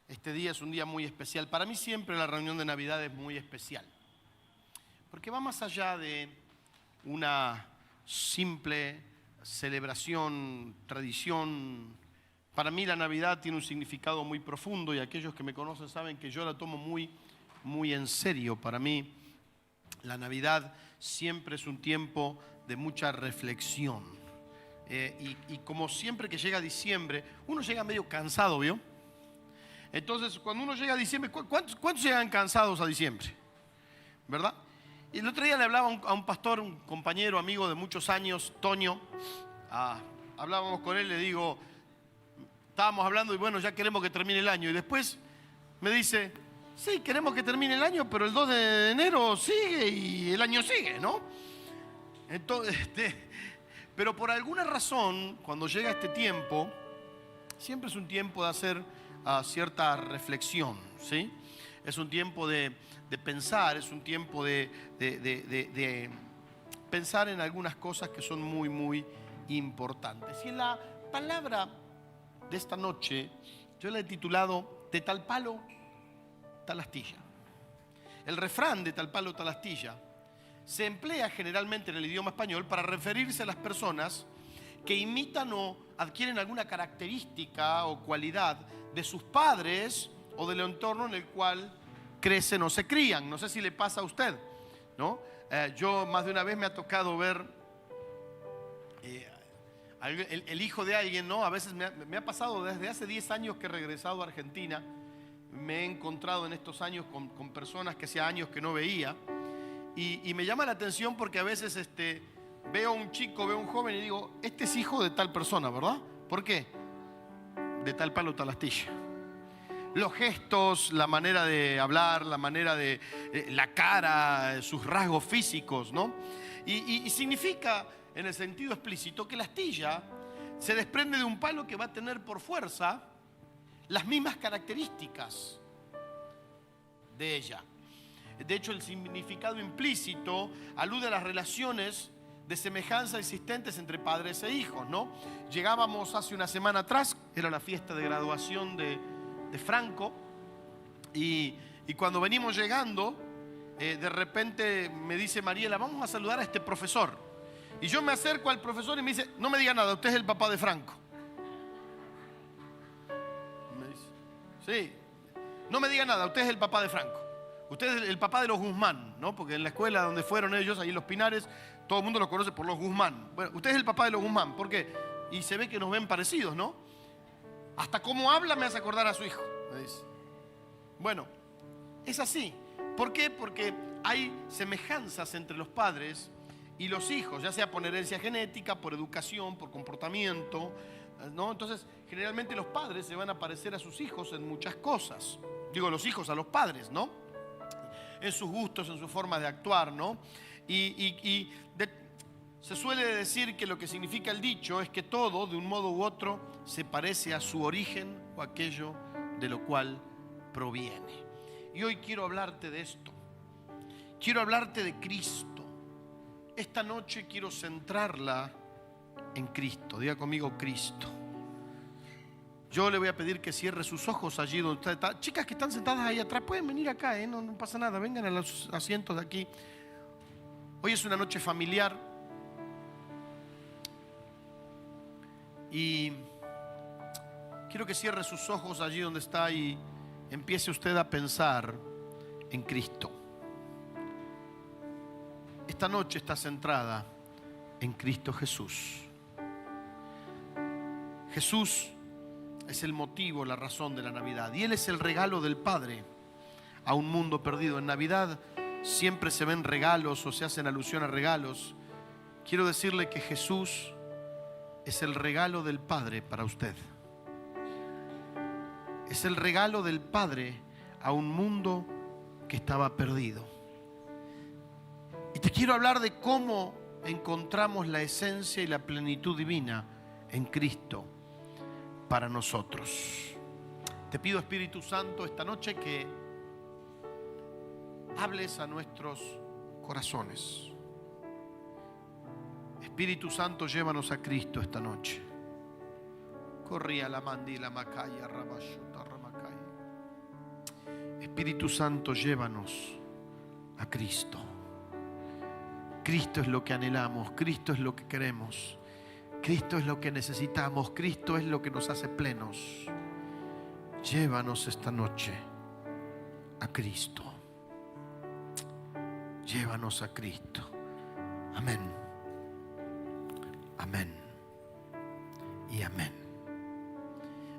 Este día es un día muy especial. Para mí siempre la reunión de Navidad es muy especial, porque va más allá de una simple celebración, tradición. Para mí la Navidad tiene un significado muy profundo y aquellos que me conocen saben que yo la tomo muy en serio. Para mí la Navidad siempre es un tiempo de mucha reflexión. Y como siempre que llega diciembre, uno llega medio cansado, ¿vio? Entonces, cuando uno llega a diciembre, ¿cuántos llegan cansados a diciembre? ¿Verdad? Y el otro día le hablaba a un pastor, un compañero, amigo de muchos años, Toño. Hablábamos con él, le digo, estábamos hablando y bueno, ya queremos que termine el año. Y después me dice, sí, queremos que termine el año, pero el 2 de enero sigue y el año sigue, ¿no? Entonces, pero por alguna razón, cuando llega este tiempo, siempre es un tiempo de hacer cierta reflexión, ¿sí? Es un tiempo de pensar, es un tiempo de pensar en algunas cosas que son muy importantes. Y en la palabra de esta noche, yo la he titulado De tal palo, tal astilla. El refrán de tal palo, tal astilla se emplea generalmente en el idioma español para referirse a las personas que imitan o adquieren alguna característica o cualidad de sus padres o del entorno en el cual crecen o se crían. No sé si le pasa a usted, ¿no? Yo más de una vez me ha tocado ver el hijo de alguien, ¿no? A veces me ha pasado desde hace 10 años que he regresado a Argentina. Me he encontrado en estos años con personas que hacía años que no veía. Y me llama la atención porque a veces veo a un chico, veo a un joven y digo, este es hijo de tal persona, ¿verdad? ¿Por qué? De tal palo, tal astilla. Los gestos, la manera de hablar, la manera de la cara, sus rasgos físicos, ¿no? Y significa, en el sentido explícito, que la astilla se desprende de un palo que va a tener por fuerza las mismas características de ella. De hecho, el significado implícito alude a las relaciones de semejanza existentes entre padres e hijos, ¿no? Llegábamos hace una semana atrás, era la fiesta de graduación de Franco, y cuando venimos llegando, de repente me dice Mariela, vamos a saludar a este profesor. Y yo me acerco al profesor y me dice, no me diga nada, usted es el papá de Franco. Me dice, sí, no me diga nada, usted es el papá de Franco. Usted es el papá de los Guzmán, ¿no? Porque en la escuela donde fueron ellos, ahí en Los Pinares, todo el mundo los conoce por los Guzmán. Bueno, usted es el papá de los Guzmán, ¿por qué? Y se ve que nos ven parecidos, ¿no? Hasta cómo habla me hace acordar a su hijo, me dice. Bueno, es así. ¿Por qué? Porque hay semejanzas entre los padres y los hijos, ya sea por herencia genética, por educación, por comportamiento, ¿no? Entonces, generalmente los padres se van a parecer a sus hijos en muchas cosas. Digo, los hijos a los padres, ¿no? En sus gustos, en su forma de actuar, ¿no? Se suele decir que lo que significa el dicho es que todo, de un modo u otro, se parece a su origen o aquello de lo cual proviene. Y hoy quiero hablarte de esto. Quiero hablarte de Cristo. Esta noche quiero centrarla en Cristo. Diga conmigo, Cristo. Yo le voy a pedir que cierre sus ojos allí donde usted está. Chicas que están sentadas ahí atrás, pueden venir acá, no pasa nada. Vengan a los asientos de aquí. Hoy es una noche familiar. Y quiero que cierre sus ojos allí donde está y empiece usted a pensar en Cristo. Esta noche está centrada en Cristo Jesús. Jesús es el motivo, la razón de la Navidad. Y Él es el regalo del Padre a un mundo perdido. En Navidad siempre se ven regalos o se hacen alusión a regalos. Quiero decirle que Jesús es el regalo del Padre para usted. Es el regalo del Padre a un mundo que estaba perdido. Y te quiero hablar de cómo encontramos la esencia y la plenitud divina en Cristo para nosotros. Te pido, Espíritu Santo, esta noche que hables a nuestros corazones. Espíritu Santo, llévanos a Cristo esta noche. Corría la mandila macaya, rabashuta ramacaya. Espíritu Santo, llévanos a Cristo. Cristo es lo que anhelamos, Cristo es lo que queremos, Cristo es lo que necesitamos, Cristo es lo que nos hace plenos. Llévanos esta noche a Cristo. Llévanos a Cristo. Amén. Amén. Y amén.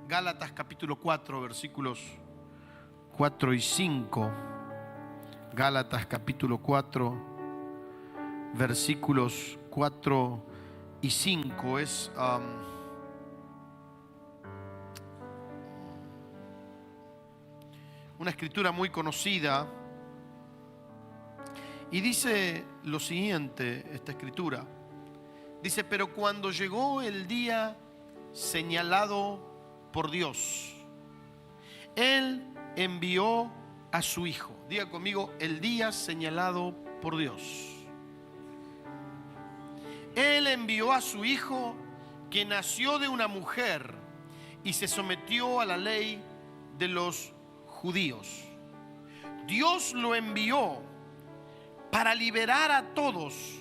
Gálatas capítulo 4, versículos 4 y 5. Gálatas capítulo 4, versículos 4 y 5. Es una escritura muy conocida. Y dice lo siguiente, esta escritura. Dice: pero cuando llegó el día señalado por Dios, Él envió a su Hijo. Diga conmigo: el día señalado por Dios. Él envió a su Hijo, que nació de una mujer y se sometió a la ley de los judíos. Dios lo envió para liberar a todos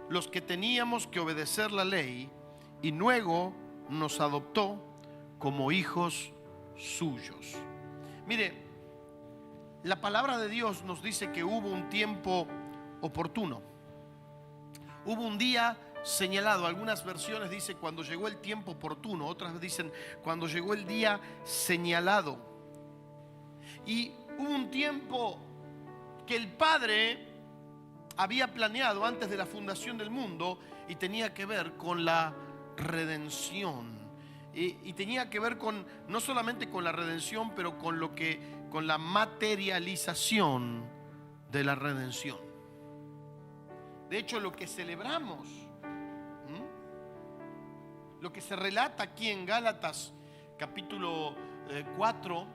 los que teníamos que obedecer la ley, y luego nos adoptó como hijos suyos. Mire, la palabra de Dios nos dice que hubo un tiempo oportuno. Hubo un día señalado. Algunas versiones dicen cuando llegó el tiempo oportuno, otras dicen cuando llegó el día señalado. Y hubo un tiempo que el Padre había planeado antes de la fundación del mundo, y tenía que ver con la redención. Y tenía que ver con, no solamente con la redención, pero con la materialización de la redención. De hecho, lo que celebramos, lo que se relata aquí en Gálatas capítulo 4,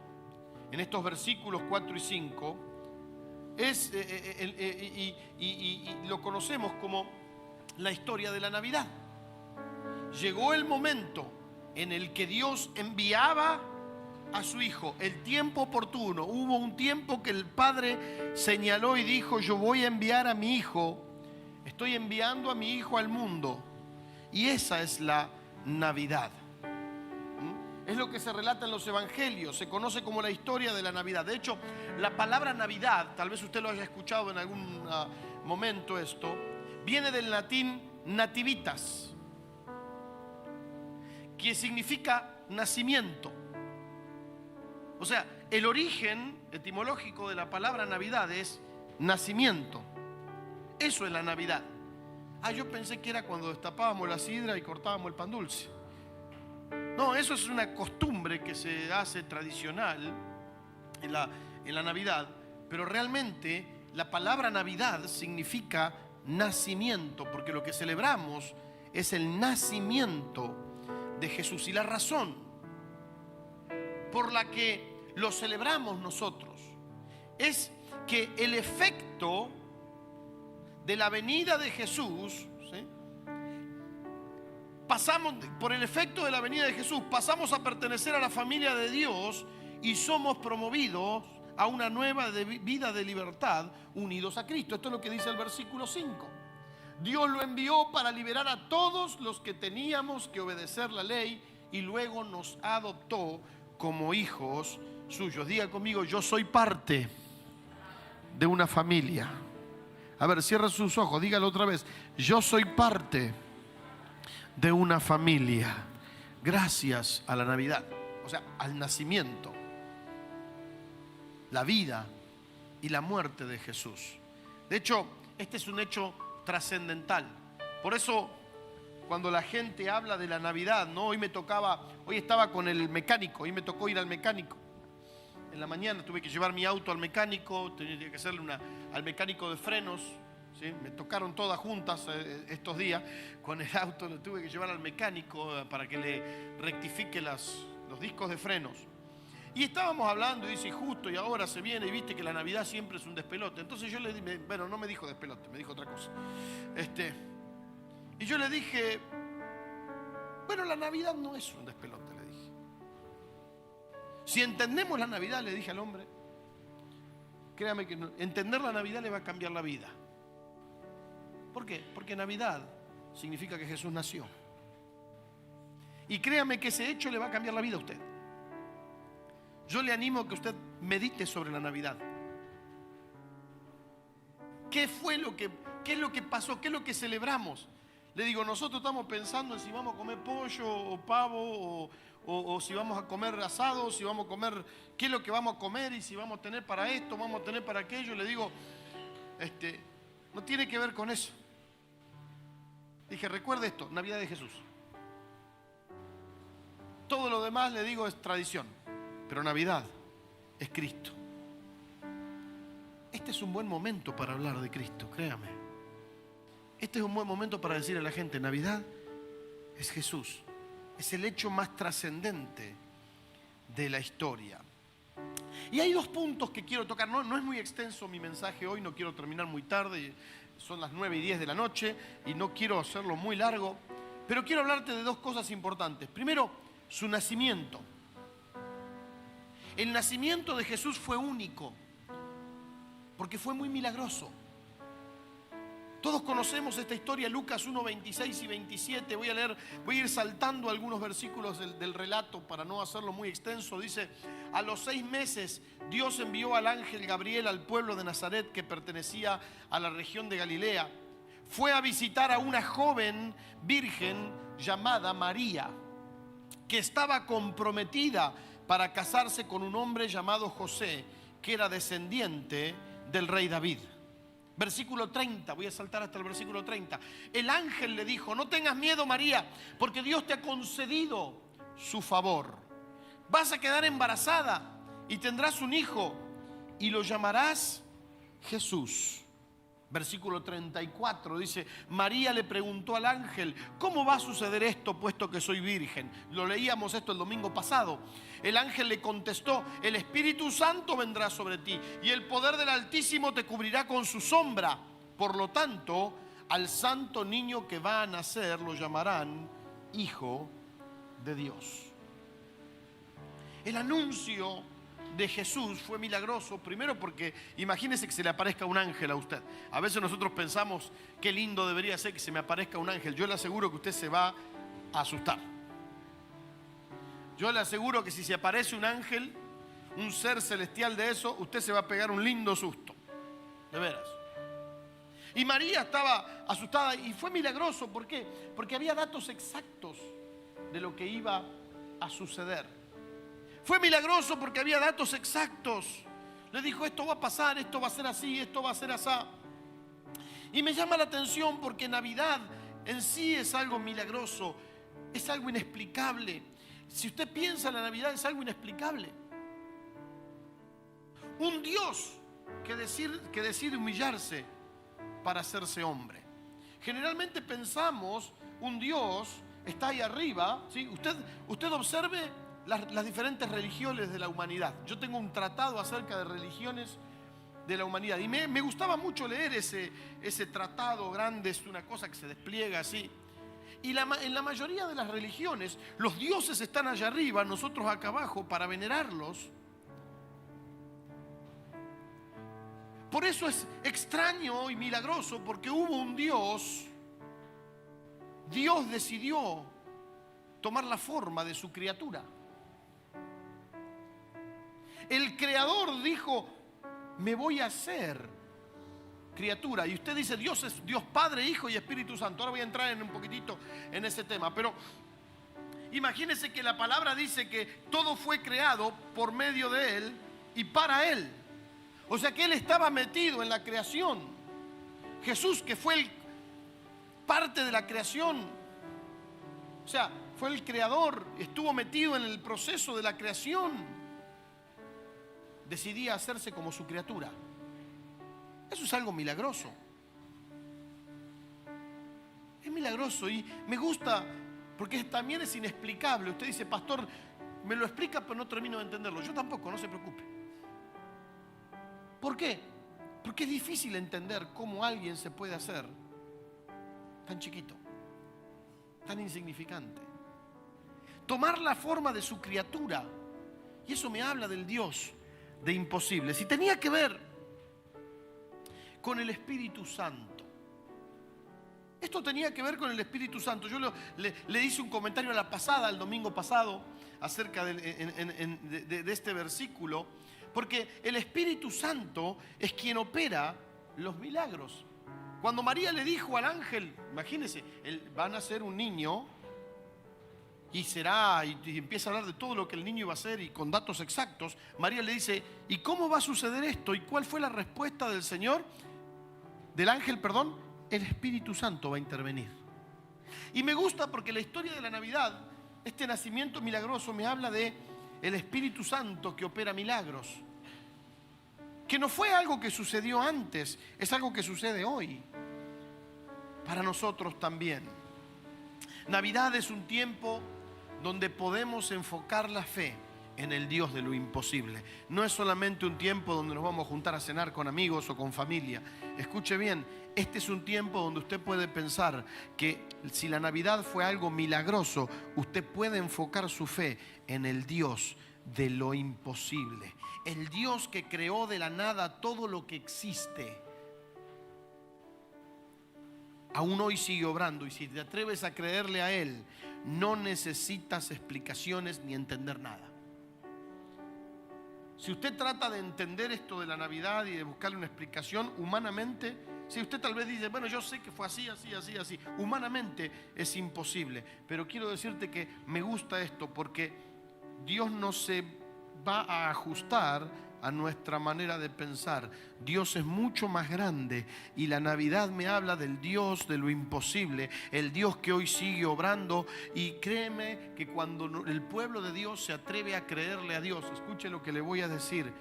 en estos versículos 4 y 5, es, y lo conocemos como la historia de la Navidad. Llegó el momento en el que Dios enviaba a su Hijo, el tiempo oportuno. Hubo un tiempo que el Padre señaló y dijo: yo voy a enviar a mi Hijo, estoy enviando a mi Hijo al mundo. Y esa es la Navidad. Es lo que se relata en los evangelios, se conoce como la historia de la Navidad. De hecho, la palabra Navidad, tal vez usted lo haya escuchado en algún momento esto, viene del latín nativitas, que significa nacimiento. O sea, el origen etimológico de la palabra Navidad es nacimiento. Eso es la Navidad. Yo pensé que era cuando destapábamos la sidra y cortábamos el pan dulce. No, eso es una costumbre que se hace tradicional en la Navidad, pero realmente la palabra Navidad significa nacimiento, porque lo que celebramos es el nacimiento de Jesús. Y la razón por la que lo celebramos nosotros es que el efecto de la venida de Jesús, ¿sí? Por el efecto de la venida de Jesús, pasamos a pertenecer a la familia de Dios y somos promovidos a una nueva vida de libertad unidos a Cristo. Esto es lo que dice el versículo 5. Dios lo envió para liberar a todos los que teníamos que obedecer la ley, y luego nos adoptó como hijos suyos. Diga conmigo: yo soy parte de una familia. A ver, cierra sus ojos, dígalo otra vez: yo soy parte de una familia, gracias a la Navidad, o sea, al nacimiento, la vida y la muerte de Jesús. De hecho, este es un hecho trascendental. Por eso, cuando la gente habla de la Navidad, ¿no? Hoy estaba con el mecánico, hoy me tocó ir al mecánico. En la mañana tuve que llevar mi auto al mecánico, tenía que hacerle al mecánico de frenos. ¿Sí? Me tocaron todas juntas estos días. Con el auto lo tuve que llevar al mecánico para que le rectifique los discos de frenos. Y estábamos hablando y dice: justo y ahora se viene, y viste que la Navidad siempre es un despelote. Entonces yo le dije, bueno, no me dijo despelote, me dijo otra cosa. Y yo le dije: bueno, la Navidad no es un despelote, le dije. Si entendemos la Navidad, le dije al hombre, créame que entender la Navidad le va a cambiar la vida. ¿Por qué? Porque Navidad significa que Jesús nació. Y créame que ese hecho le va a cambiar la vida a usted. Yo le animo a que usted medite sobre la Navidad. ¿Qué es lo que pasó? ¿Qué es lo que celebramos? Le digo, nosotros estamos pensando en si vamos a comer pollo o pavo o si vamos a comer asado, si vamos a comer, qué es lo que vamos a comer y si vamos a tener para esto, vamos a tener para aquello. Le digo, no tiene que ver con eso. Dije, recuerde esto, Navidad de Jesús. Todo lo demás, le digo, es tradición, pero Navidad es Cristo. Este es un buen momento para hablar de Cristo, créame. Este es un buen momento para decir a la gente, Navidad es Jesús. Es el hecho más trascendente de la historia. Y hay dos puntos que quiero tocar. No es muy extenso mi mensaje hoy, no quiero terminar muy tarde. Son las 9:10 de la noche y no quiero hacerlo muy largo. Pero quiero hablarte de dos cosas importantes. Primero, su nacimiento. El nacimiento de Jesús fue único, porque fue muy milagroso. Todos conocemos esta historia, Lucas 1, 26 y 27. Voy a ir saltando algunos versículos del relato para no hacerlo muy extenso. Dice, a los 6 meses Dios envió al ángel Gabriel al pueblo de Nazaret, que pertenecía a la región de Galilea. Fue a visitar a una joven virgen llamada María, que estaba comprometida para casarse con un hombre llamado José, que era descendiente del rey David. Versículo 30, voy a saltar hasta el versículo 30. El ángel le dijo, no tengas miedo, María, porque Dios te ha concedido su favor. Vas a quedar embarazada y tendrás un hijo y lo llamarás Jesús. Versículo 34 dice, María le preguntó al ángel, ¿cómo va a suceder esto puesto que soy virgen? Lo leíamos esto el domingo pasado. El ángel le contestó, el Espíritu Santo vendrá sobre ti y el poder del Altísimo te cubrirá con su sombra. Por lo tanto, al santo niño que va a nacer lo llamarán Hijo de Dios. El anuncio de Jesús fue milagroso, primero porque imagínese que se le aparezca un ángel a usted. A veces nosotros pensamos qué lindo debería ser que se me aparezca un ángel. Yo le aseguro que usted se va a asustar. Yo le aseguro que si se aparece un ángel, un ser celestial de eso, usted se va a pegar un lindo susto. De veras. Y María estaba asustada y fue milagroso. ¿Por qué? Porque había datos exactos de lo que iba a suceder. Fue milagroso porque había datos exactos. Le dijo, esto va a pasar, esto va a ser así, esto va a ser así. Y me llama la atención porque Navidad en sí es algo milagroso, es algo inexplicable. Si usted piensa en la Navidad es algo inexplicable. Un Dios que decide humillarse para hacerse hombre. Generalmente pensamos, un Dios está ahí arriba, ¿sí? Usted observe las diferentes religiones de la humanidad. Yo tengo un tratado acerca de religiones de la humanidad y me gustaba mucho leer ese tratado grande. Es una cosa que se despliega así. Y en la mayoría de las religiones los dioses están allá arriba, nosotros acá abajo para venerarlos. Por eso es extraño y milagroso, porque hubo un Dios decidió tomar la forma de su criatura. El Creador dijo, me voy a hacer criatura. Y usted dice, Dios es Dios Padre, Hijo y Espíritu Santo. Ahora voy a entrar un poquitito en ese tema. Pero imagínense que la palabra dice que todo fue creado por medio de Él y para Él. O sea que Él estaba metido en la creación. Jesús, que fue parte de la creación. O sea, fue el Creador, estuvo metido en el proceso de la creación. Decidía hacerse como su criatura. Eso es algo milagroso. Es milagroso y me gusta porque también es inexplicable. Usted dice, pastor, me lo explica pero no termino de entenderlo. Yo tampoco, no se preocupe. ¿Por qué? Porque es difícil entender cómo alguien se puede hacer tan chiquito, tan insignificante. Tomar la forma de su criatura. Y eso me habla del Dios de imposibles. Y tenía que ver con el Espíritu Santo. Esto tenía que ver con el Espíritu Santo. Yo le hice un comentario el domingo pasado, acerca de este versículo, porque el Espíritu Santo es quien opera los milagros. Cuando María le dijo al ángel, imagínense, va a nacer un niño y empieza a hablar de todo lo que el niño iba a hacer y con datos exactos. María le dice, ¿y cómo va a suceder esto? ¿Y cuál fue la respuesta del ángel? El Espíritu Santo va a intervenir. Y me gusta porque la historia de la Navidad, este nacimiento milagroso, me habla de el Espíritu Santo que opera milagros. Que no fue algo que sucedió antes, es algo que sucede hoy. Para nosotros también. Navidad es un tiempo donde podemos enfocar la fe en el Dios de lo imposible. No es solamente un tiempo donde nos vamos a juntar a cenar con amigos o con familia. Escuche bien, este es un tiempo donde usted puede pensar que si la Navidad fue algo milagroso, usted puede enfocar su fe en el Dios de lo imposible. El Dios que creó de la nada todo lo que existe. Aún hoy sigue obrando, y si te atreves a creerle a Él, no necesitas explicaciones ni entender nada. Si usted trata de entender esto de la Navidad y de buscarle una explicación humanamente, si usted tal vez dice, bueno, yo sé que fue así, humanamente es imposible. Pero quiero decirte que me gusta esto porque Dios no se va a ajustar a nuestra manera de pensar. Dios es mucho más grande y la Navidad me habla del Dios de lo imposible, el Dios que hoy sigue obrando. Y créeme que cuando el pueblo de Dios se atreve a creerle a Dios, escuche lo que le voy a decir,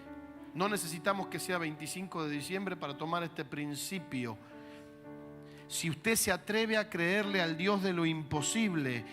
no necesitamos que sea 25 de diciembre para tomar este principio. Si usted se atreve a creerle al Dios de lo imposible,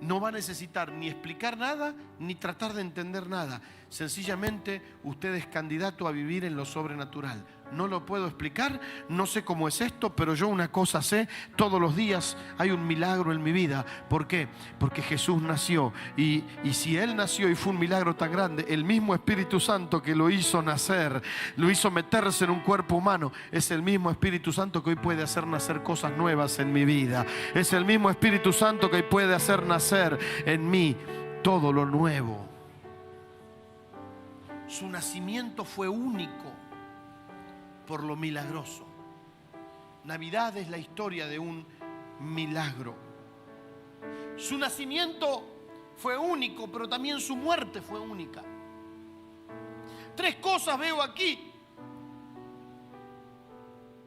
no va a necesitar ni explicar nada, ni tratar de entender nada. Sencillamente, usted es candidato a vivir en lo sobrenatural. No lo puedo explicar, no sé cómo es esto, pero yo una cosa sé, todos los días hay un milagro en mi vida. ¿Por qué? Porque Jesús nació. Y si Él nació y fue un milagro tan grande, el mismo Espíritu Santo que lo hizo nacer, lo hizo meterse en un cuerpo humano, es el mismo Espíritu Santo que hoy puede hacer nacer cosas nuevas en mi vida. Es el mismo Espíritu Santo que hoy puede hacer nacer en mí todo lo nuevo. Su nacimiento fue único por lo milagroso. Navidad es la historia de un milagro. Su nacimiento fue único, pero también su muerte fue única. Tres cosas veo aquí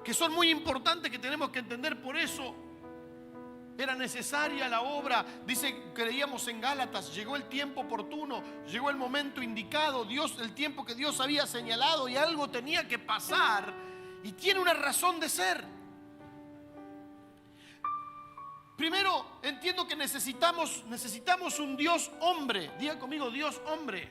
que son muy importantes, que tenemos que entender. Por eso era necesaria la obra. Dice, creíamos en Gálatas, llegó el tiempo oportuno, llegó el momento indicado, el tiempo que Dios había señalado, y algo tenía que pasar, y tiene una razón de ser. Primero, entiendo que necesitamos un Dios hombre. Diga conmigo, Dios hombre.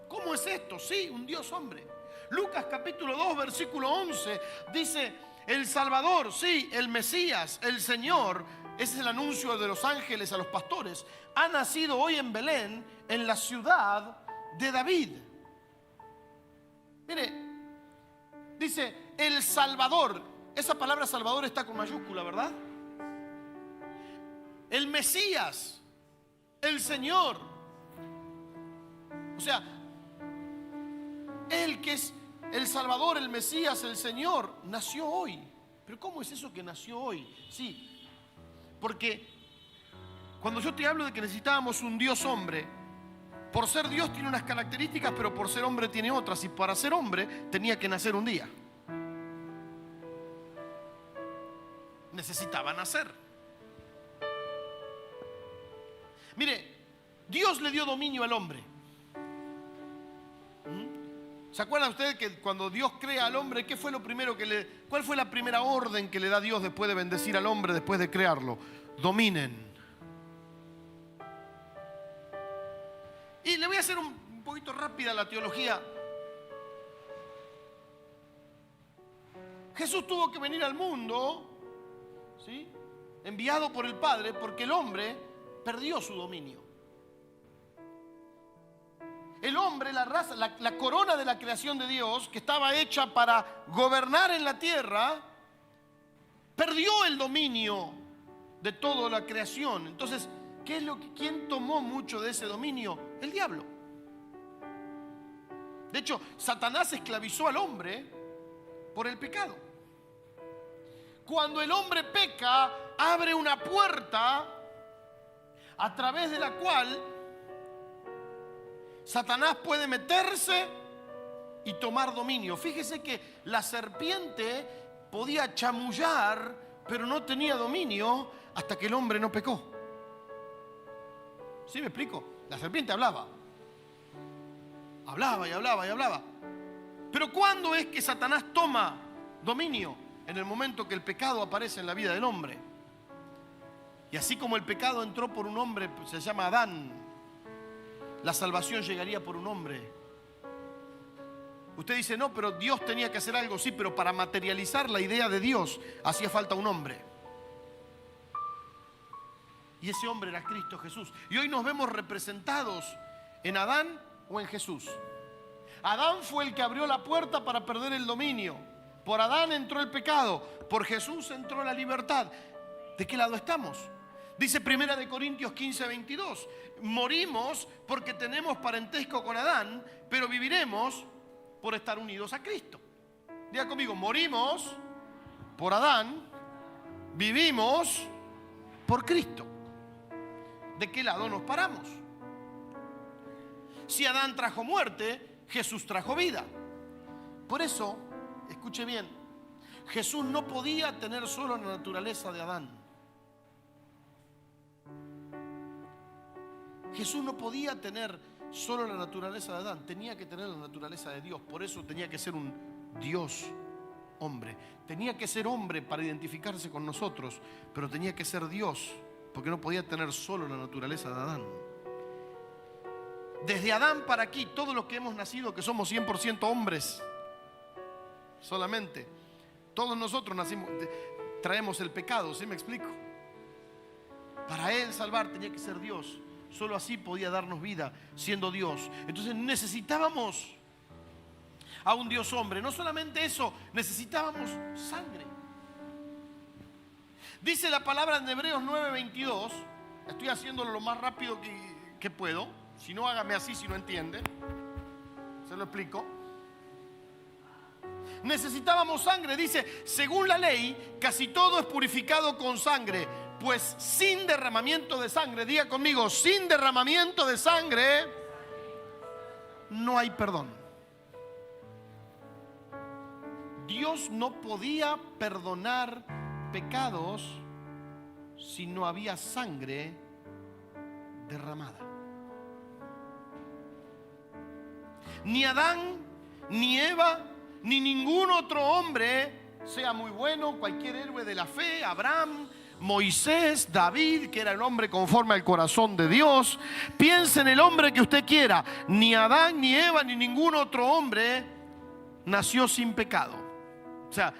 ¿Cómo es esto? Sí, un Dios hombre. Lucas capítulo 2, versículo 11 dice, el Salvador, sí, el Mesías, el Señor, ese es el anuncio de los ángeles a los pastores, ha nacido hoy en Belén, en la ciudad de David. Mire, dice el Salvador. Esa palabra Salvador está con mayúscula, ¿verdad? El Mesías, el Señor. O sea, Él que es el Salvador, el Mesías, el Señor, nació hoy. ¿Pero cómo es eso que nació hoy? Sí, porque cuando yo te hablo de que necesitábamos un Dios hombre, por ser Dios tiene unas características, pero por ser hombre tiene otras. Y para ser hombre tenía que nacer un día. Necesitaba nacer. Mire, Dios le dio dominio al hombre. ¿Se acuerdan ustedes que cuando Dios crea al hombre, qué fue lo primero cuál fue la primera orden que le da Dios después de bendecir al hombre, después de crearlo? Dominen. Y le voy a hacer un poquito rápida la teología. Jesús tuvo que venir al mundo, ¿sí?, enviado por el Padre, porque el hombre perdió su dominio. El el hombre, la raza, la corona de la creación de Dios, que estaba hecha para gobernar en la tierra, perdió el dominio de toda la creación. Entonces, ¿quién tomó mucho de ese dominio? El diablo. De hecho, Satanás esclavizó al hombre por el pecado. Cuando el hombre peca, abre una puerta a través de la cual Satanás puede meterse y tomar dominio. Fíjese que la serpiente podía chamullar, pero no tenía dominio hasta que el hombre no pecó. ¿Sí me explico? La serpiente hablaba. Hablaba y hablaba y hablaba. Pero ¿cuándo es que Satanás toma dominio? En el momento que el pecado aparece en la vida del hombre. Y así como el pecado entró por un hombre, se llama Adán, la salvación llegaría por un hombre. Usted dice, no, pero Dios tenía que hacer algo. Sí, pero para materializar la idea de Dios hacía falta un hombre. Y ese hombre era Cristo Jesús. Y hoy nos vemos representados en Adán o en Jesús. Adán fue el que abrió la puerta para perder el dominio. Por Adán entró el pecado. Por Jesús entró la libertad. ¿De qué lado estamos? Dice 1 Corintios 15:22. Morimos porque tenemos parentesco con Adán, pero viviremos por estar unidos a Cristo. Diga conmigo, morimos por Adán, vivimos por Cristo. ¿De qué lado nos paramos? Si Adán trajo muerte, Jesús trajo vida. Por eso, escuche bien, Jesús no podía tener solo la naturaleza de Adán. Jesús no podía tener solo la naturaleza de Adán, tenía que tener la naturaleza de Dios. Por eso tenía que ser un Dios hombre. Tenía que ser hombre para identificarse con nosotros, pero tenía que ser Dios, porque no podía tener solo la naturaleza de Adán. Desde Adán para aquí, todos los que hemos nacido, que somos 100% hombres, solamente, todos nosotros nacimos, traemos el pecado, ¿sí me explico? Para Él salvar tenía que ser Dios. Solo así podía darnos vida, siendo Dios. Entonces necesitábamos a un Dios hombre. No solamente eso, necesitábamos sangre. Dice la palabra en Hebreos 9:22. Estoy haciéndolo lo más rápido que puedo. Si no, hágame así si no entiende. Se lo explico. Necesitábamos sangre. Dice, según la ley, casi todo es purificado con sangre. Pues sin derramamiento de sangre, diga conmigo, sin derramamiento de sangre no hay perdón. Dios no podía perdonar pecados si no había sangre derramada. Ni Adán, ni Eva, ni ningún otro hombre, sea muy bueno, cualquier héroe de la fe, Abraham, Moisés, David, que era el hombre conforme al corazón de Dios. Piense en el hombre que usted quiera. Ni Adán, ni Eva, ni ningún otro hombre nació sin pecado. O sea,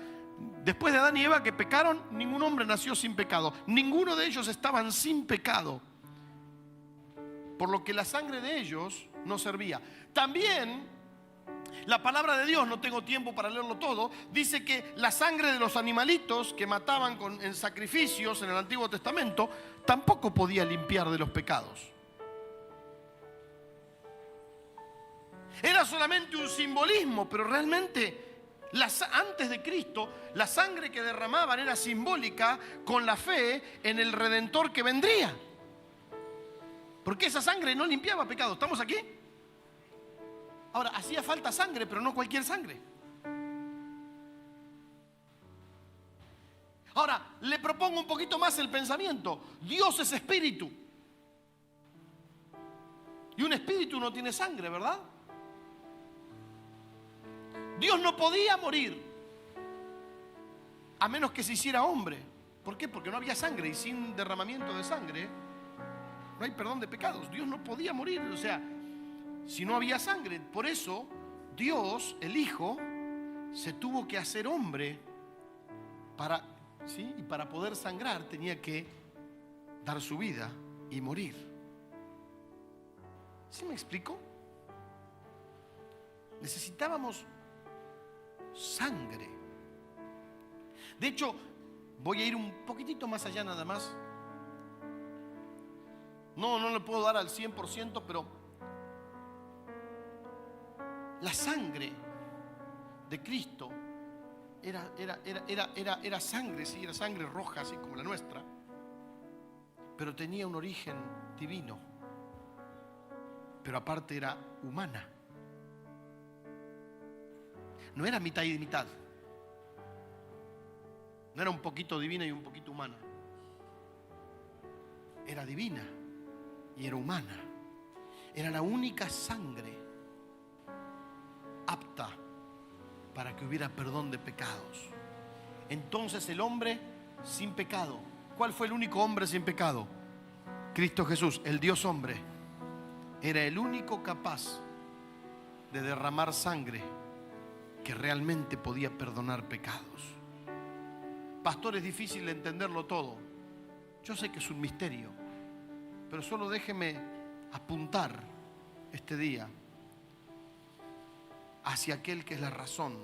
después de Adán y Eva que pecaron, ningún hombre nació sin pecado. Ninguno de ellos estaban sin pecado. Por lo que la sangre de ellos no servía. También la palabra de Dios, no tengo tiempo para leerlo todo, dice que la sangre de los animalitos que mataban en sacrificios en el Antiguo Testamento tampoco podía limpiar de los pecados. Era solamente un simbolismo, pero realmente antes de Cristo la sangre que derramaban era simbólica con la fe en el Redentor que vendría. Porque esa sangre no limpiaba pecados. ¿Estamos aquí? Ahora, hacía falta sangre, pero no cualquier sangre. Ahora, le propongo un poquito más el pensamiento. Dios es espíritu. Y un espíritu no tiene sangre, ¿verdad? Dios no podía morir a menos que se hiciera hombre. ¿Por qué? Porque no había sangre, y sin derramamiento de sangre no hay perdón de pecados. Dios no podía morir, o sea, si no había sangre. Por eso Dios, el Hijo, se tuvo que hacer hombre ¿sí? Y para poder sangrar tenía que dar su vida y morir. ¿Sí me explico? Necesitábamos sangre. De hecho, voy a ir un poquitito más allá nada más. No le puedo dar al 100%, pero la sangre de Cristo era sangre, sí, era sangre roja, así como la nuestra, pero tenía un origen divino, pero aparte era humana. No era mitad y mitad. No era un poquito divina y un poquito humana. Era divina y era humana. Era la única sangre apta para que hubiera perdón de pecados. Entonces el hombre sin pecado. ¿Cuál fue el único hombre sin pecado? Cristo Jesús, el Dios hombre. Era el único capaz de derramar sangre que realmente podía perdonar pecados. Pastor, es difícil entenderlo todo. Yo sé que es un misterio, pero solo déjeme apuntar este día hacia aquel que es la razón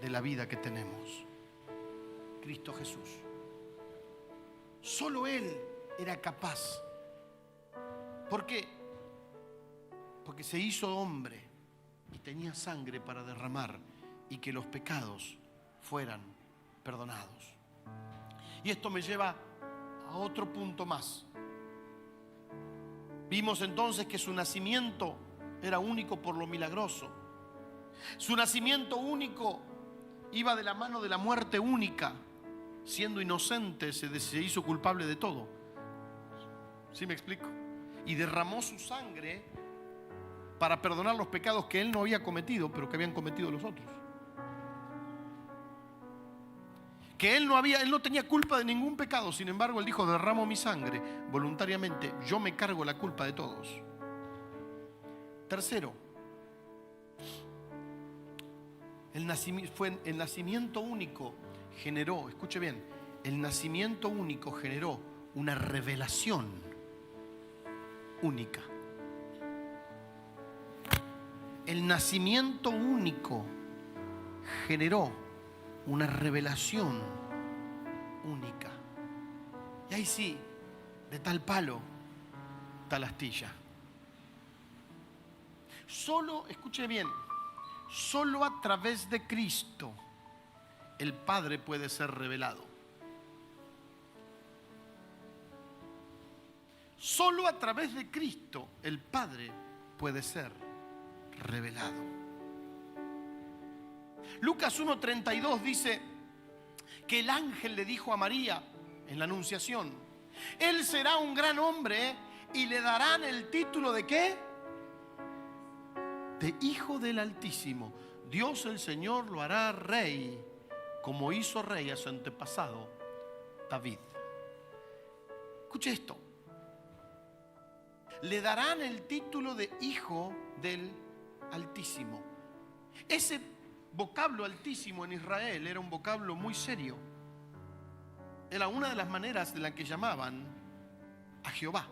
de la vida que tenemos. Cristo Jesús. Solo Él era capaz. ¿Por qué? Porque se hizo hombre y tenía sangre para derramar y que los pecados fueran perdonados. Y esto me lleva a otro punto más. Vimos entonces que su nacimiento era único por lo milagroso. Su nacimiento único iba de la mano de la muerte única. Siendo inocente se hizo culpable de todo. ¿Sí me explico? Y derramó su sangre para perdonar los pecados que él no había cometido, pero que habían cometido los otros. Que él no tenía culpa de ningún pecado. Sin embargo, él dijo: derramo mi sangre voluntariamente. Yo me cargo la culpa de todos. Tercero, el nacimiento único generó, escuche bien, el nacimiento único generó una revelación única. El nacimiento único generó una revelación única. Y ahí sí, de tal palo, tal astilla. Solo, escuche bien, solo a través de Cristo el Padre puede ser revelado. Solo a través de Cristo el Padre puede ser revelado. Lucas 1:32 dice que el ángel le dijo a María en la anunciación: él será un gran hombre y le darán el título de ¿qué? De Hijo del Altísimo. Dios el Señor lo hará rey, como hizo rey a su antepasado David. Escuche esto. Le darán el título de Hijo del Altísimo. Ese vocablo altísimo en Israel era un vocablo muy serio. Era una de las maneras de la que llamaban a Jehová.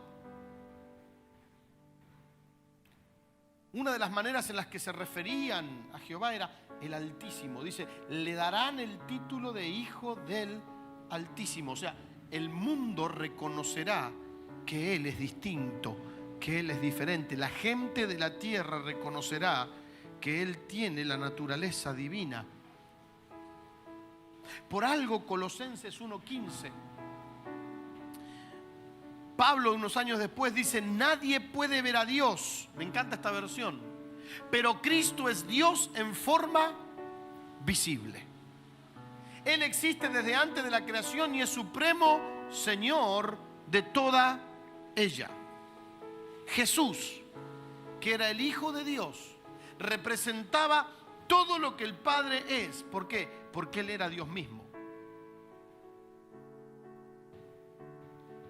Una de las maneras en las que se referían a Jehová era el Altísimo. Dice, le darán el título de Hijo del Altísimo. O sea, el mundo reconocerá que Él es distinto, que Él es diferente. La gente de la tierra reconocerá que Él tiene la naturaleza divina. Por algo Colosenses 1:15, Pablo unos años después dice: nadie puede ver a Dios. Me encanta esta versión. Pero Cristo es Dios en forma visible. Él existe desde antes de la creación y es supremo Señor de toda ella. Jesús, que era el Hijo de Dios, representaba todo lo que el Padre es. ¿Por qué? Porque Él era Dios mismo.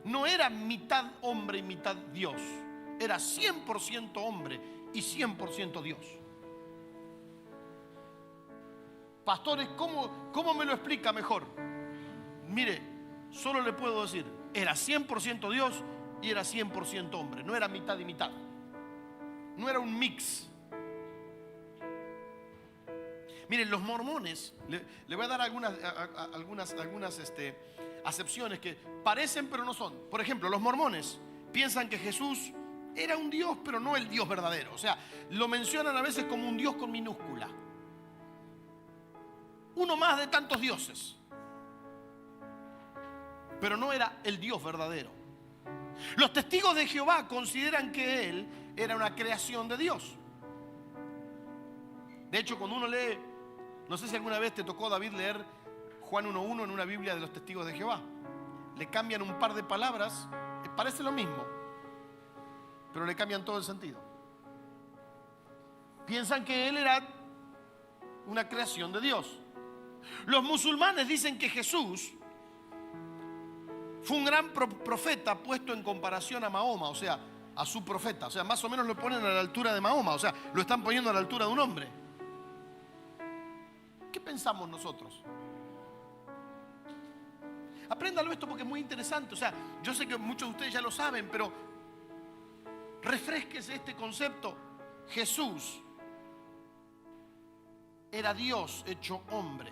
No era mitad hombre y mitad Dios. Era 100% hombre y 100% Dios. Pastores, ¿cómo me lo explica mejor? Mire, solo le puedo decir, era 100% Dios y era 100% hombre. No era mitad y mitad. No era un mix. Miren, los mormones, le voy a dar algunas acepciones que parecen pero no son. Por ejemplo, los mormones piensan que Jesús era un Dios, pero no el Dios verdadero. O sea, lo mencionan a veces como un Dios con minúscula. Uno más de tantos dioses. Pero no era el Dios verdadero. Los testigos de Jehová consideran que Él era una creación de Dios. De hecho, cuando uno lee, no sé si alguna vez te tocó, David, leer Juan 1:1 en una Biblia de los testigos de Jehová. Le cambian un par de palabras, parece lo mismo, pero le cambian todo el sentido. Piensan que Él era una creación de Dios. Los musulmanes dicen que Jesús fue un gran profeta puesto en comparación a Mahoma, o sea, a su profeta. O sea, más o menos lo ponen a la altura de Mahoma, o sea, lo están poniendo a la altura de un hombre. ¿Qué pensamos nosotros? Apréndalo esto porque es muy interesante. O sea, yo sé que muchos de ustedes ya lo saben, pero refrésquese este concepto. Jesús era Dios hecho hombre.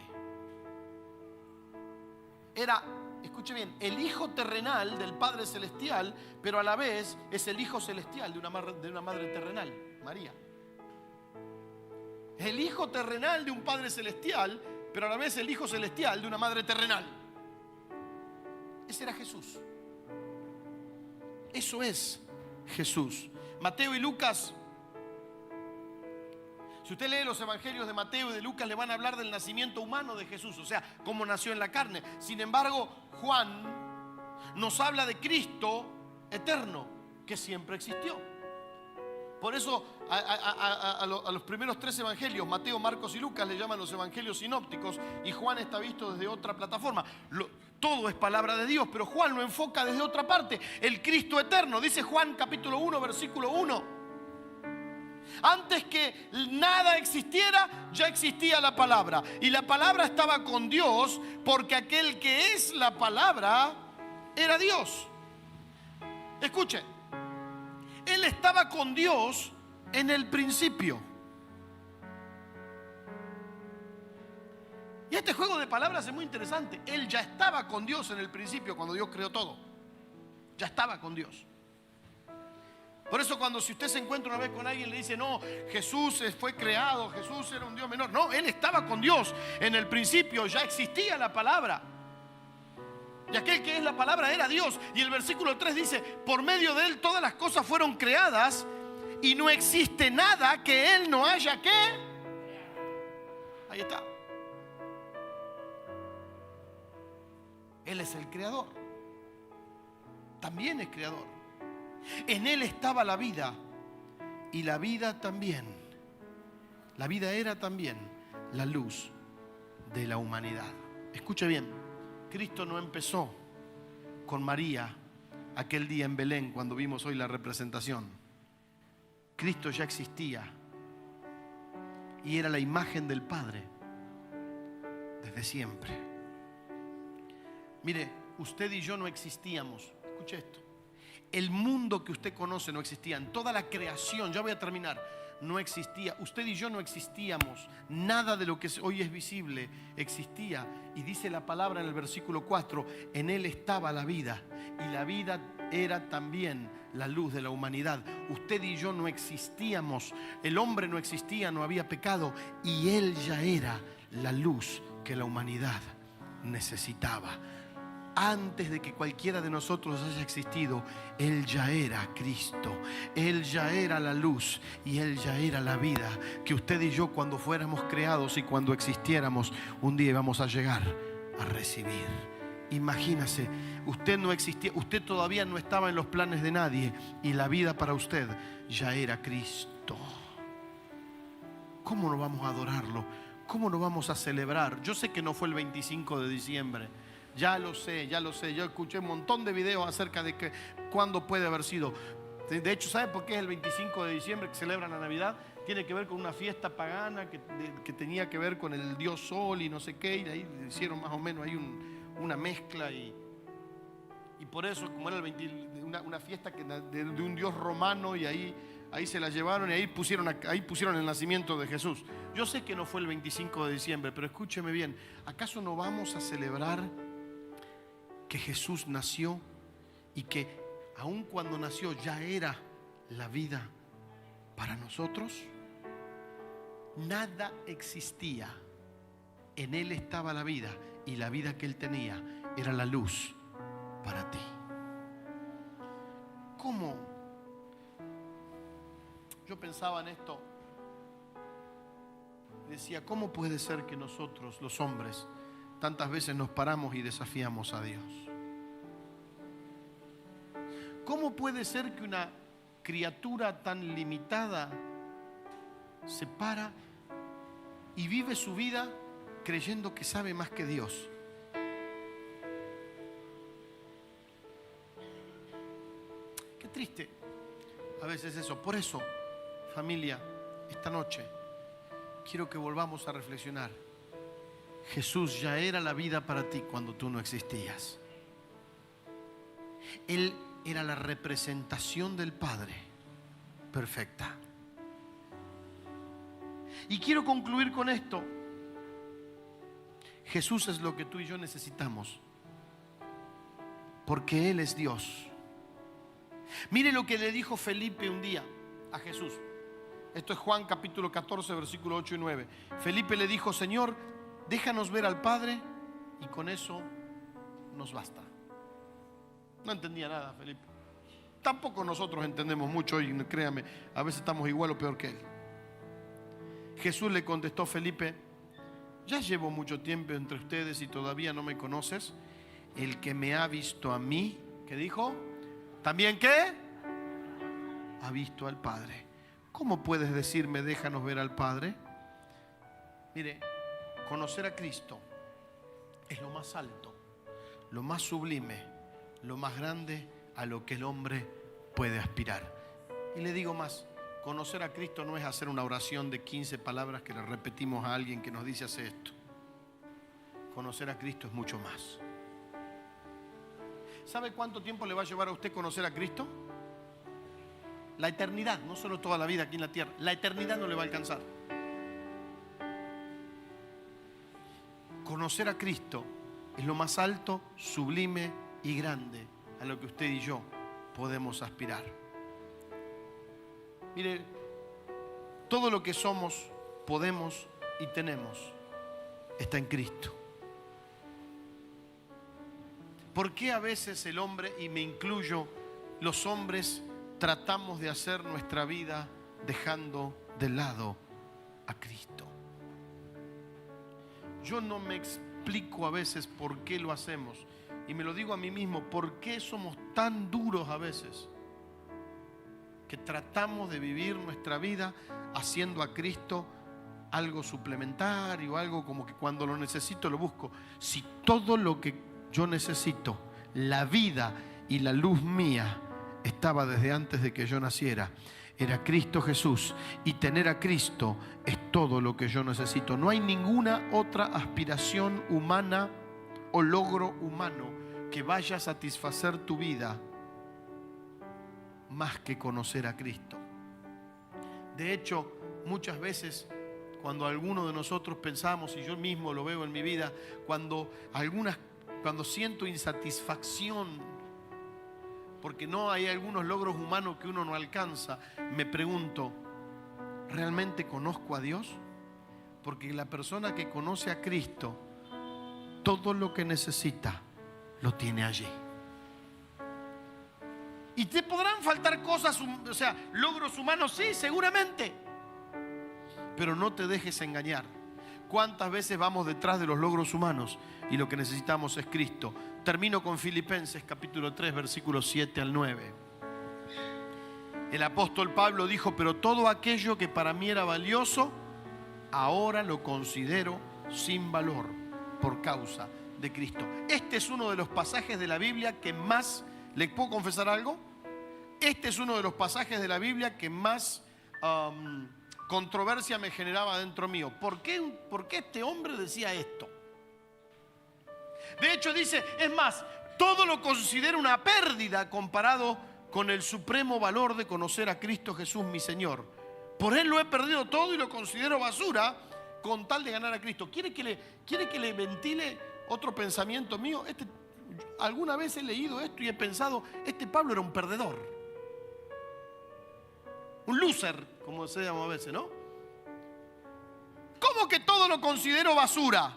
Era, escuche bien, el hijo terrenal del Padre Celestial, pero a la vez es el hijo celestial de una madre terrenal, María. El hijo terrenal de un Padre Celestial, pero a la vez el hijo celestial de una madre terrenal. Ese era Jesús. Eso es Jesús. Mateo y Lucas, si usted lee los evangelios de Mateo y de Lucas, le van a hablar del nacimiento humano de Jesús, o sea, cómo nació en la carne. Sin embargo, Juan nos habla de Cristo eterno, que siempre existió. Por eso a los primeros 3 evangelios, Mateo, Marcos y Lucas, le llaman los evangelios sinópticos, y Juan está visto desde otra plataforma. Todo es palabra de Dios, pero Juan lo enfoca desde otra parte. El Cristo eterno, dice Juan capítulo 1, versículo 1. Antes que nada existiera, ya existía la palabra. Y la palabra estaba con Dios, porque aquel que es la palabra era Dios. Escuche, Él estaba con Dios en el principio. Y este juego de palabras es muy interesante. Él ya estaba con Dios en el principio, cuando Dios creó todo. Ya estaba con Dios. Por eso si usted se encuentra una vez con alguien y le dice, no, Jesús fue creado, Jesús era un Dios menor. No, Él estaba con Dios en el principio, ya existía la palabra. Y aquel que es la palabra era Dios. Y el versículo 3 dice, por medio de Él todas las cosas fueron creadas y no existe nada que Él no haya que. Ahí está. Él es el creador. También es creador. En Él estaba la vida y la vida también. La vida era también la luz de la humanidad. Escuche bien, Cristo no empezó con María aquel día en Belén cuando vimos hoy la representación. Cristo ya existía y era la imagen del Padre desde siempre. Mire, usted y yo no existíamos. Escuche esto. El mundo que usted conoce no existía. En toda la creación, ya voy a terminar, no existía. Usted y yo no existíamos. Nada de lo que hoy es visible existía. Y dice la palabra en el versículo 4, en Él estaba la vida. Y la vida era también la luz de la humanidad. Usted y yo no existíamos. El hombre no existía, no había pecado. Y Él ya era la luz que la humanidad necesitaba. Antes de que cualquiera de nosotros haya existido, Él ya era Cristo. Él ya era la luz y Él ya era la vida que usted y yo, cuando fuéramos creados y cuando existiéramos, un día íbamos a llegar a recibir. Imagínese, usted no existía, usted todavía no estaba en los planes de nadie y la vida para usted ya era Cristo. ¿Cómo no vamos a adorarlo? ¿Cómo no vamos a celebrar? Yo sé que no fue el 25 de diciembre. Ya lo sé. Yo escuché un montón de videos acerca de cuándo puede haber sido. De hecho, ¿sabe por qué es el 25 de diciembre que celebran la Navidad? Tiene que ver con una fiesta pagana que tenía que ver con el dios Sol y no sé qué. Y ahí hicieron más o menos ahí una mezcla. Y por eso, como era una fiesta de un dios romano, y ahí ahí se la llevaron y ahí pusieron el nacimiento de Jesús. Yo sé que no fue el 25 de diciembre, pero escúcheme bien. ¿Acaso no vamos a celebrar que Jesús nació y que aun cuando nació ya era la vida para nosotros? Nada existía. En Él estaba la vida, y la vida que Él tenía era la luz para ti. ¿Cómo? Yo pensaba en esto. Decía, ¿cómo puede ser que nosotros, los hombres, tantas veces nos paramos y desafiamos a Dios? ¿Cómo puede ser que una criatura tan limitada se para y vive su vida creyendo que sabe más que Dios? Qué triste a veces eso. Por eso, familia, esta noche quiero que volvamos a reflexionar. Jesús ya era la vida para ti cuando tú no existías. Él era la representación del Padre perfecta. Y quiero concluir con esto. Jesús es lo que tú y yo necesitamos, porque Él es Dios. Mire lo que le dijo Felipe un día a Jesús. Esto es Juan capítulo 14, versículo 8 y 9. Felipe le dijo: Señor, déjanos ver al Padre y con eso nos basta. No entendía nada Felipe. Tampoco nosotros entendemos mucho y créame, a veces estamos igual o peor que él. Jesús le contestó: Felipe, ya llevo mucho tiempo entre ustedes y todavía no me conoces. El que me ha visto a mí, ¿qué dijo? ¿También qué? Ha visto al Padre. ¿Cómo puedes decirme déjanos ver al Padre? Mire, conocer a Cristo es lo más alto, lo más sublime, lo más grande a lo que el hombre puede aspirar. Y le digo más, conocer a Cristo no es hacer una oración de 15 palabras que le repetimos a alguien que nos dice hace esto. Conocer a Cristo es mucho más. ¿Sabe cuánto tiempo le va a llevar a usted conocer a Cristo? La eternidad, no solo toda la vida aquí en la tierra. La eternidad no le va a alcanzar. Conocer a Cristo es lo más alto, sublime y grande a lo que usted y yo podemos aspirar. Mire, todo lo que somos, podemos y tenemos está en Cristo. ¿Por qué a veces el hombre, y me incluyo, los hombres tratamos de hacer nuestra vida dejando de lado a Cristo? Yo no me explico a veces por qué lo hacemos. Y me lo digo a mí mismo, ¿por qué somos tan duros a veces? Que tratamos de vivir nuestra vida haciendo a Cristo algo suplementario, algo como que cuando lo necesito lo busco. Si todo lo que yo necesito, la vida y la luz mía, estaba desde antes de que yo naciera, era Cristo Jesús, y tener a Cristo es todo lo que yo necesito. No hay ninguna otra aspiración humana o logro humano que vaya a satisfacer tu vida más que conocer a Cristo. De hecho, muchas veces cuando alguno de nosotros pensamos, y yo mismo lo veo en mi vida, cuando siento insatisfacción porque no hay algunos logros humanos que uno no alcanza, me pregunto, ¿realmente conozco a Dios? Porque la persona que conoce a Cristo, todo lo que necesita lo tiene allí. Y te podrán faltar cosas, o sea, logros humanos, sí, seguramente. Pero no te dejes engañar. ¿Cuántas veces vamos detrás de los logros humanos y lo que necesitamos es Cristo? Termino con Filipenses capítulo 3, versículos 7 al 9. El apóstol Pablo dijo: pero todo aquello que para mí era valioso, ahora lo considero sin valor por causa de Cristo. Este es uno de los pasajes de la Biblia que más, ¿le puedo confesar algo? Este es uno de los pasajes de la Biblia que más controversia me generaba dentro mío. ¿Por qué este hombre decía esto? De hecho dice, es más, todo lo considero una pérdida comparado con el supremo valor de conocer a Cristo Jesús mi Señor. Por Él lo he perdido todo y lo considero basura con tal de ganar a Cristo. ¿Quiere que le ventile otro pensamiento mío? Alguna vez he leído esto y he pensado, Pablo era un perdedor. Un loser, como se llama a veces, ¿no? ¿Cómo que todo lo considero basura?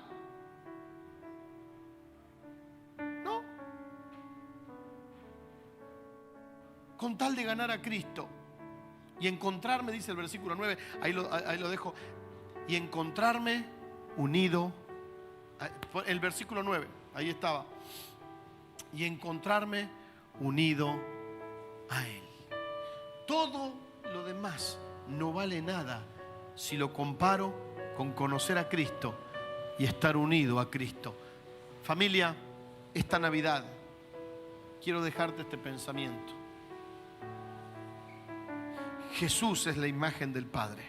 ¿No? Con tal de ganar a Cristo y encontrarme, dice el versículo 9, ahí lo dejo, y encontrarme unido, el versículo 9, ahí estaba, y encontrarme unido a Él. Todo lo demás no vale nada si lo comparo con conocer a Cristo y estar unido a Cristo. Familia, esta Navidad quiero dejarte este pensamiento. Jesús es la imagen del Padre.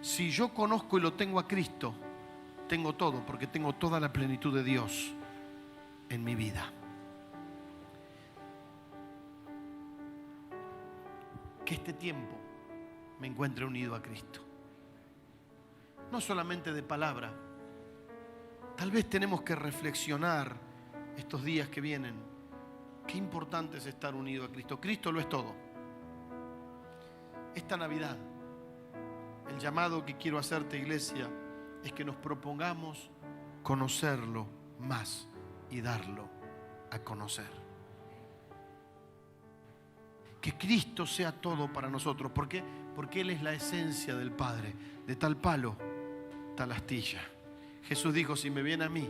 Si yo conozco y lo tengo a Cristo, tengo todo, porque tengo toda la plenitud de Dios en mi vida. Que este tiempo me encuentre unido a Cristo. No solamente de palabra. Tal vez tenemos que reflexionar estos días que vienen. Qué importante es estar unido a Cristo. Cristo lo es todo. Esta Navidad, el llamado que quiero hacerte, iglesia, es que nos propongamos conocerlo más y darlo a conocer. Que Cristo sea todo para nosotros. ¿Por qué? Porque Él es la esencia del Padre. De tal palo, tal astilla. Jesús dijo, si me ven a mí,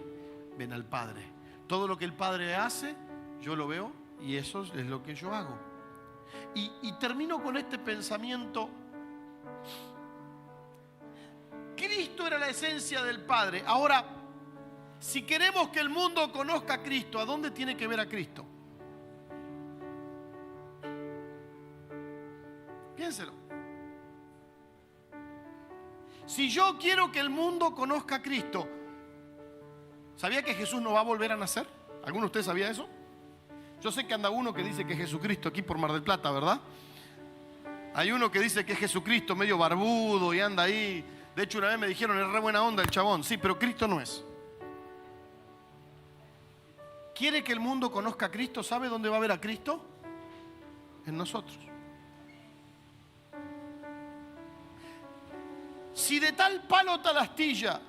ven al Padre. Todo lo que el Padre hace, yo lo veo y eso es lo que yo hago. Y termino con este pensamiento. Cristo era la esencia del Padre. Ahora, si queremos que el mundo conozca a Cristo, ¿a dónde tiene que ver a Cristo? Piénselo. Si yo quiero que el mundo conozca a Cristo, ¿sabía que Jesús no va a volver a nacer? ¿Alguno de ustedes sabía eso? Yo sé que anda uno que dice que es Jesucristo aquí por Mar del Plata, ¿verdad? Hay uno que dice que es Jesucristo medio barbudo y anda ahí. De hecho, una vez me dijeron, es re buena onda el chabón. Sí, pero Cristo no es. ¿Quiere que el mundo conozca a Cristo? ¿Sabe dónde va a ver a Cristo? En nosotros. Si de tal palo tal astilla.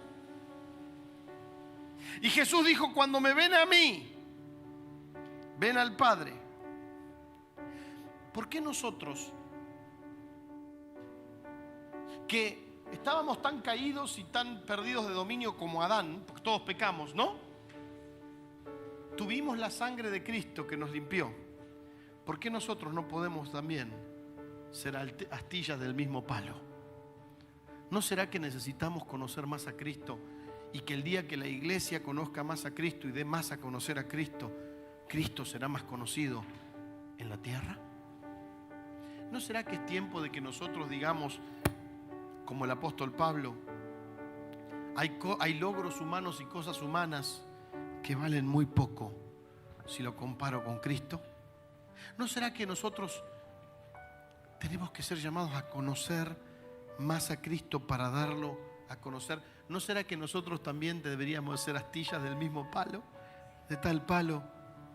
Y Jesús dijo, cuando me ven a mí, ven al Padre. ¿Por qué nosotros, que estábamos tan caídos y tan perdidos de dominio como Adán, porque todos pecamos, ¿no? Tuvimos la sangre de Cristo que nos limpió. ¿Por qué nosotros no podemos también ser astillas del mismo palo? ¿No será que necesitamos conocer más a Cristo y que el día que la iglesia conozca más a Cristo y dé más a conocer a Cristo, Cristo será más conocido en la tierra? ¿No será que es tiempo de que nosotros digamos, como el apóstol Pablo, hay logros humanos y cosas humanas que valen muy poco si lo comparo con Cristo? ¿No será que nosotros tenemos que ser llamados a conocer más a Cristo para darlo a conocer? ¿No será que nosotros también deberíamos ser astillas del mismo palo? De tal palo,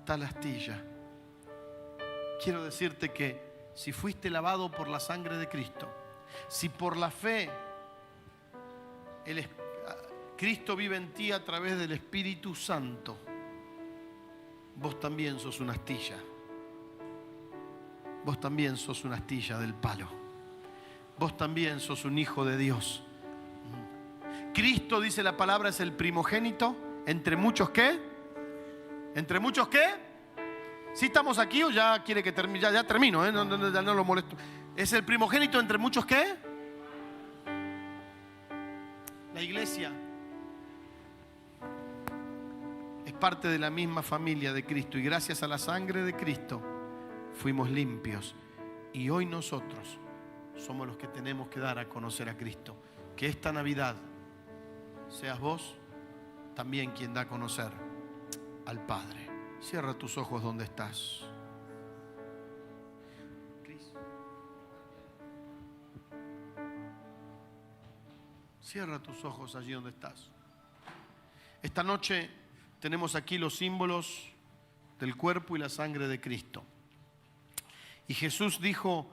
tal astilla. Quiero decirte que si fuiste lavado por la sangre de Cristo, si por la fe Cristo vive en ti a través del Espíritu Santo, vos también sos una astilla. Vos también sos una astilla del palo. Vos también sos un hijo de Dios. Cristo, dice la palabra, es el primogénito entre muchos ¿qué? ¿Entre muchos qué? ¿Sí estamos aquí o ya quiere que termine? Ya termino, ¿eh? No lo molesto. ¿Es el primogénito entre muchos qué? La iglesia es parte de la misma familia de Cristo y gracias a la sangre de Cristo fuimos limpios. Y hoy nosotros somos los que tenemos que dar a conocer a Cristo. Que esta Navidad seas vos también quien da a conocer al Padre. Cierra tus ojos donde estás. Cierra tus ojos allí donde estás. Esta noche tenemos aquí los símbolos del cuerpo y la sangre de Cristo. Y Jesús dijo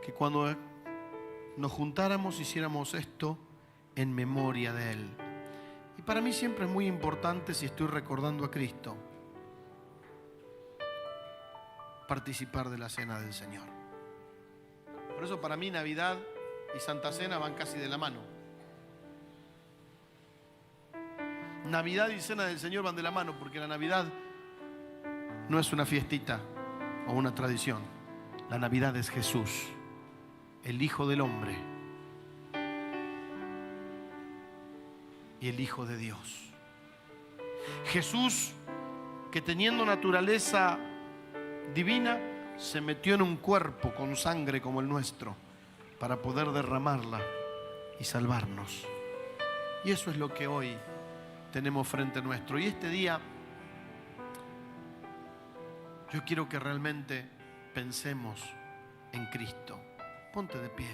que cuando nos juntáramos hiciéramos esto en memoria de Él. Y para mí siempre es muy importante, si estoy recordando a Cristo, participar de la cena del Señor. Por eso para mí Navidad y Santa Cena van casi de la mano. Navidad y Cena del Señor van de la mano, porque la Navidad no es una fiestita o una tradición. La Navidad es Jesús, el Hijo del Hombre y el Hijo de Dios. Jesús, que teniendo naturaleza divina, se metió en un cuerpo con sangre como el nuestro para poder derramarla y salvarnos. Y eso es lo que hoy tenemos frente nuestro. Y este día yo quiero que realmente pensemos en Cristo. Ponte de pie.